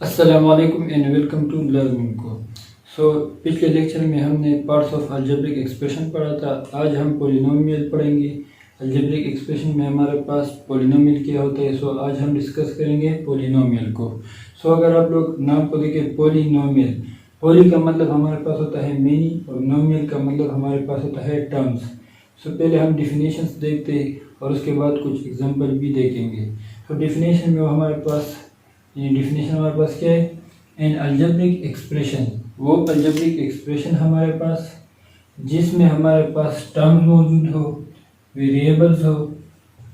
अस्सलाम वालेकुम and welcome to learning को। पिछले लेक्चर में हमने पार्ट्स ऑफ अलजेब्रिक एक्सप्रेशन पढ़ा था। आज हम पॉलिनोमियल पढ़ेंगे। अलजेब्रिक एक्सप्रेशन में हमारे पास पॉलिनोमियल क्या होता है। आज हम डिस्कस करेंगे पॉलिनोमियल को। अगर आप लोग नाम को देखें पॉलिनोमियल, पॉली का मतलब हमारे पास होता है मेनी और नोमियल का मतलब हमारे पास होता है टर्म्स। पहले हम डिफिनेशंस देखते हैं और उसके बाद कुछ एग्जांपल भी देखेंगे। डिफिनेशन में हमारे पास डेफिनेशन हमारे पास क्या है, एन अलजेब्रिक एक्सप्रेशन, वो अलजेब्रिक एक्सप्रेशन हमारे पास जिसमें हमारे पास टर्म्स मौजूद हो, वेरिएबल्स हो,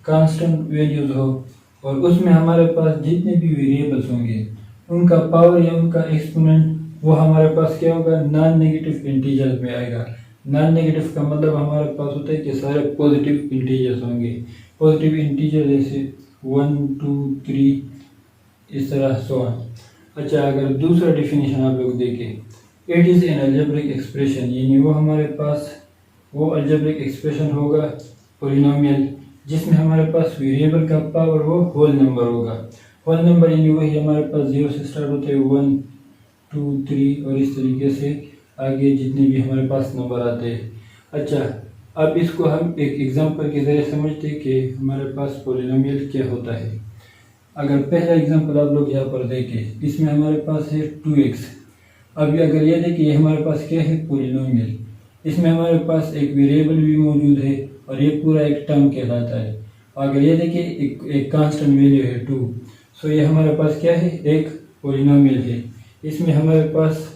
कांस्टेंट वैल्यूज हो और उसमें हमारे पास जितने भी वेरिएबल्स होंगे उनका पावर या उनका एक्सपोनेंट वो हमारे पास क्या होगा, नॉन नेगेटिव इंटीजर्स में आएगा। नॉन नेगेटिव का मतलब हमारे पास होता है कि सारे पॉजिटिव इंटीजर्स होंगे। पॉजिटिव इंटीजर जैसे 1, 2, 3 इस तरह सो ऑन। अच्छा, अगर दूसरा डेफिनेशन आप लोग देखें, it is an algebraic expression, यानी वो हमारे पास वो अलजेब्रिक एक्सप्रेशन होगा पॉलिनोमियल जिसमें हमारे पास वेरिएबल का पावर वो होल नंबर होगा। होल नंबर यानी वही हमारे पास 0 से स्टार्ट होते हैं, 1, 2, 3 और इस तरीके से आगे जितने भी हमारे पास नंबर आते हैं। अच्छा, अब इसको हम एक एग्जांपल के ज़रिए समझते हैं कि हमारे पास पॉलिनोमियल क्या होता है। अगर पहला एग्जांपल आप लोग यहाँ पर देखें, इसमें हमारे पास है 2x। अभी अगर ये देखें, ये हमारे पास क्या है, पॉलिनोमियल। इसमें हमारे पास एक वेरिएबल भी मौजूद है और ये पूरा एक टर्म कहलाता है। अगर ये देखिए एक कांस्टेंट वैल्यू है 2, ये हमारे पास क्या है, एक पॉलिनोमियल है। इसमें हमारे पास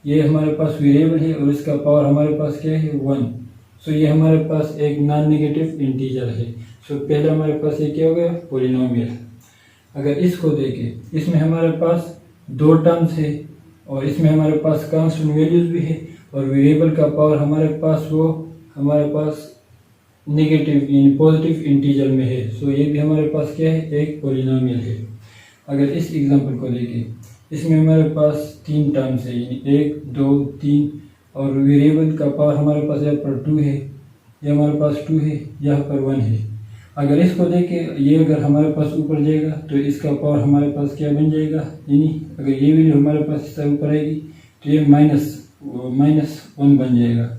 ये हमारे पास वेरिएबल है और इसका पावर हमारे पास क्या है, 1। ये हमारे पास एक नॉन नेगेटिव इंटीजर है। पहला हमारे पास ये क्या हो गया, पॉलिनोमियल। अगर इसको देखें, इसमें हमारे पास दो टर्म्स है और इसमें हमारे पास कांस्टेंट वैल्यूज भी है और वेरिएबल का पावर हमारे पास वो हमारे पास नेगेटिव यानी पॉजिटिव इंटीजर में है। ये भी हमारे पास क्या है, एक पॉलिनोमियल है। अगर इस एग्जांपल को देखें, इसमें हमारे पास 3 टर्म्स है, यानी 1, 2, 3 और वेरिएबल का पावर हमारे पास यहाँ पर 2 है, ये हमारे पास 2 है, यहाँ पर 1 है। अगर इसको देखें, ये अगर हमारे पास ऊपर जाएगा तो इसका पावर हमारे पास क्या बन जाएगा, यानी अगर ये वैल्यू हमारे पास इस तरह ऊपर आएगी तो ये -1 बन जाएगा।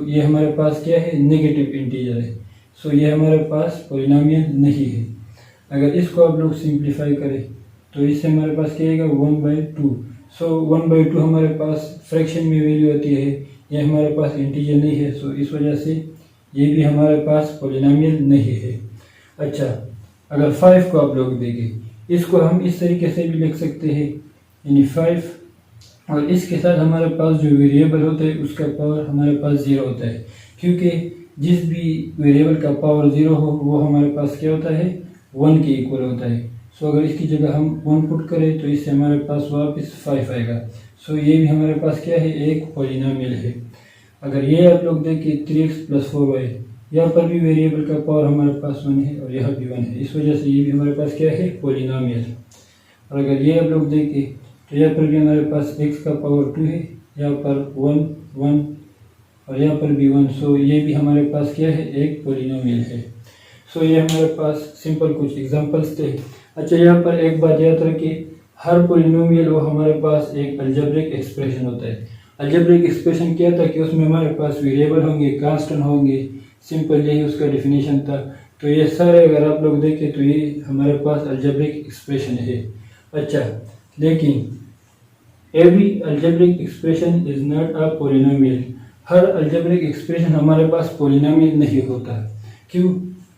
ये हमारे पास क्या है, नेगेटिव इंटीजर है। ये हमारे पास पॉलिनोमियल नहीं है। अगर इसको आप लोग सिंप्लीफाई करें तो इससे हमारे पास क्या आएगा, 1/2। 1/2 हमारे पास फ्रैक्शन में वैल्यू आती है, ये हमारे पास इंटीजर नहीं है। इस वजह से ये भी हमारे पास पॉलिनोमियल नहीं है। अच्छा, अगर 5 को आप लोग देखें, इसको हम इस तरीके से भी लिख सकते हैं, यानी 5 और इसके साथ हमारे पास जो वेरिएबल होता है उसका पावर हमारे पास 0 होता है, क्योंकि जिस भी वेरिएबल का पावर 0 हो वो हमारे पास क्या होता है, 1 के इक्वल होता है। अगर इसकी जगह हम 1 पुट करें तो इससे हमारे पास वापस 5 आएगा। ये भी हमारे पास क्या है, एक पॉलिनोमियल है। अगर ये आप लोग देखें 3x + 4y, यहाँ पर भी वेरिएबल का पावर हमारे पास 1 है और यहाँ भी 1 है। इस वजह से ये भी हमारे पास क्या है, पॉलिनोमियल। और अगर ये आप लोग देखें तो यहाँ पर भी हमारे पास x का पावर 2 है, यहाँ पर 1, 1 और यहाँ पर भी 1। ये भी हमारे पास क्या है, एक पॉलिनोमियल है। ये हमारे पास सिंपल कुछ एग्जांपल्स थे। अच्छा, यहाँ पर एक बात याद रखिए, हर पॉलिनोमियल वो हमारे पास एक अलजेब्रिक एक्सप्रेशन होता है। अलजेब्रिक एक्सप्रेशन क्या था कि उसमें हमारे पास वेरिएबल होंगे, कांस्टेंट होंगे, सिंपल यही उसका डेफिनेशन था। ये सारे अगर आप लोग देखें तो ये हमारे पास अलजेब्रिक एक्सप्रेशन है। अच्छा, लेकिन every algebraic expression is not a polynomial. Her algebraic expression हमारे पास पॉलिनोमियल नहीं होता। क्यों?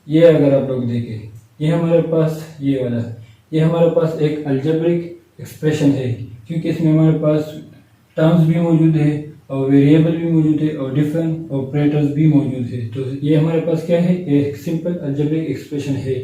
ये अगर आप लोग देखें, ये हमारे पास ये वाला, ये हमारे पास एक अलजेब्रिक एक्सप्रेशन है, क्योंकि इसमें हमारे पास टर्म्स भी मौजूद है और वेरिएबल भी मौजूद है और डिफरेंट ऑपरेटर्स भी मौजूद है। ये हमारे पास क्या है, एक सिंपल अलजेब्रिक एक्सप्रेशन है।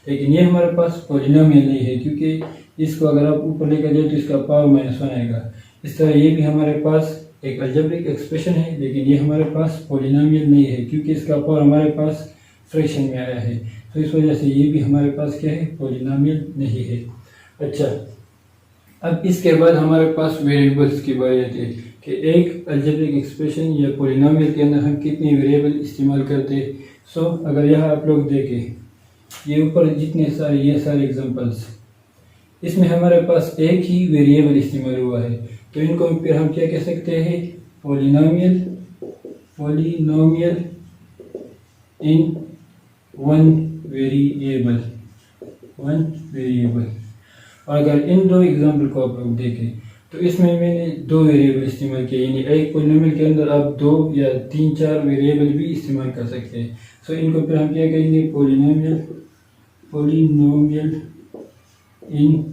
लेकिन ये हमारे पास पॉलिनोमियल नहीं है, क्योंकि इसको अगर आप ऊपर लेकर जाए तो इसका पावर -1 आएगा। इस तरह ये भी हमारे पास एक अलजेब्रिक एक्सप्रेशन है, लेकिन ये हमारे पास पॉलिनोमियल नहीं है, क्योंकि इसका पावर हमारे पास फ्रैक्शन में आया है। इस वजह से ये भी हमारे पास क्या है, पॉलिनोमियल नहीं है। अच्छा, अब इसके बाद हमारे पास वेरिएबल्स की बात आती है कि एक अलजेब्रिक एक्सप्रेशन या पॉलिनोमियल के अंदर हम कितने वेरिएबल इस्तेमाल करते हैं। अगर यहाँ आप लोग देखें, ये ऊपर जितने सारे ये सारे एग्जांपल्स, इसमें हमारे पास एक ही वेरिएबल इस्तेमाल हुआ है, तो इनको फिर हम क्या कह सकते हैं, पॉलिनोमियल इन वन वेरिएबल। और अगर इन दो एग्जांपल को आप लोग देखें तो इसमें मैंने दो वेरिएबल इस्तेमाल किए, यानी एक पॉलिनोमियल के अंदर आप 2 या 3-4 वेरिएबल भी इस्तेमाल कर सकते हैं। सो इनको फिर हम क्या कहेंगे, पॉलिनोमियल इन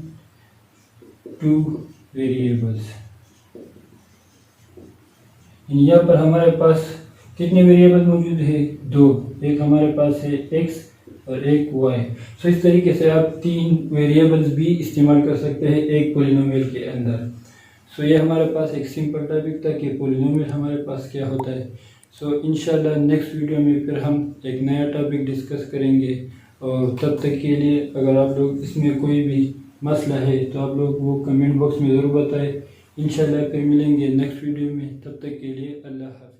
2 वेरिएबल्स। यहाँ पर हमारे पास कितने वेरिएबल मौजूद है, 2, एक हमारे पास है x और एक y। सो इस तरीके से आप 3 वेरिएबल्स भी इस्तेमाल कर सकते हैं एक पॉलिनोमियल के अंदर। सो ये हमारे पास एक सिंपल टॉपिक था कि पॉलिनोमियल हमारे पास क्या होता है। सो इंशाल्लाह नेक्स्ट वीडियो में फिर हम एक नया टॉपिक डिस्कस करेंगे, और तब तक के लिए अगर आप लोग इसमें कोई भी मसला है तो आप लोग वो कमेंट बॉक्स में ज़रूर बताएं। इंशाल्लाह फिर मिलेंगे नेक्स्ट वीडियो में, तब तक के लिए अल्लाह हाफ़िज़।